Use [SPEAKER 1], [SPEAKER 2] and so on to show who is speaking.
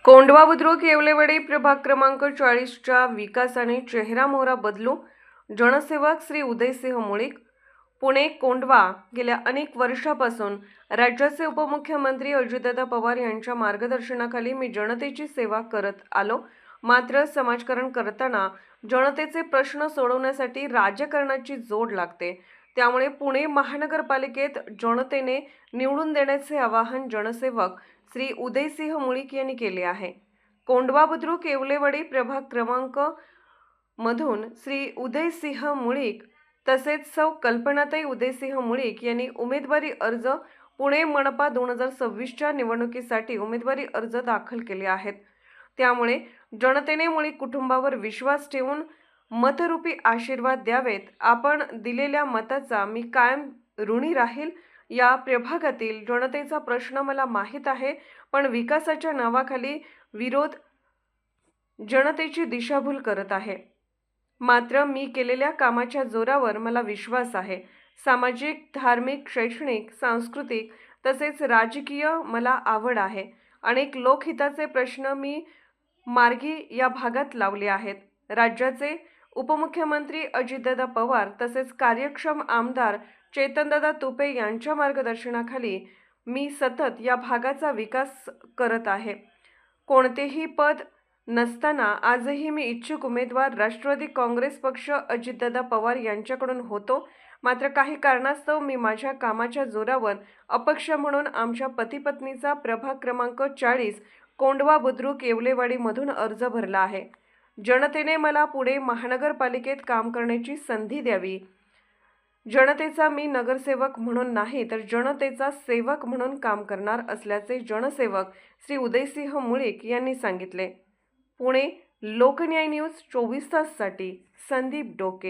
[SPEAKER 1] कोंढवा बुद्रुक येवलेवाडी प्रभाग क्रमांक 40च्या विकासाने चेहरामोहरा बदलू. जनसेवक श्री उदयसिंह मुळीक, पुणे कोंढवा. गेल्या अनेक वर्षापासून राज्याचे उपमुख्यमंत्री अजितदादा पवार यांच्या मार्गदर्शनाखाली मी जनतेची सेवा करत आलो. मात्र समाजकारण करताना जनतेचे प्रश्न सोडवण्यासाठी राजकारणाची जोड लागते. त्यामुळे पुणे महानगरपालिकेत जनतेने निवडून देण्याचे आवाहन जनसेवक श्री उदयसिंह मुळीक यांनी केले आहे. कोंढवा बुद्रुक येवलेवाडी प्रभाग क्रमांक मधून श्री उदयसिंह मुळीक तसेच सौ कल्पनाताई उदयसिंह मुळीक यांनी उमेदवारी अर्ज पुणे मनपा 2026च्या निवडणुकीसाठी उमेदवारी अर्ज दाखल केले आहेत. त्यामुळे जनतेने मुळीक कुटुंबावर विश्वास ठेवून मतरूपी आशीर्वाद द्यावेत. आपण दिलेल्या मताचा मी कायम ऋणी राहील. या प्रभागातील जनतेचा प्रश्न मला माहीत आहे, पण विकासाच्या नावाखाली विरोध जनतेची दिशाभूल करत आहे. मात्र मी केलेल्या कामाच्या जोरावर मला विश्वास आहे. सामाजिक, धार्मिक, शैक्षणिक, सांस्कृतिक तसेच राजकीय मला आवड आहे. अनेक लोकहिताचे प्रश्न मी मार्गी या भागात लावले आहेत. राज्याचे उपमुख्यमंत्री अजितदादा पवार तसेच कार्यक्षम आमदार चेतनदादा तुपे यांच्या मार्गदर्शनाखाली मी सतत या भागाचा विकास करत आहे. कोणतेही पद नसताना आजही मी इच्छुक उमेदवार राष्ट्रवादी काँग्रेस पक्ष अजितदादा पवार यांच्याकडून होतो. मात्र काही कारणास्तव मी माझ्या कामाच्या जोरावर अपक्ष म्हणून आमच्या पती-पत्नीचा प्रभाग क्रमांक 40 कोंढवा बुद्रुक येवलेवाडीमधून अर्ज भरला आहे. जनतेने मला पुणे महानगरपालिकेत काम करण्याची संधी द्यावी. जनतेचा मी नगरसेवक म्हणून नाही तर जनतेचा सेवक म्हणून काम करणार असल्याचे जनसेवक श्री उदयसिंह मुळीक यांनी सांगितले. पुणे लोकन्याय न्यूज 24 ताससाठी संदीप डोके.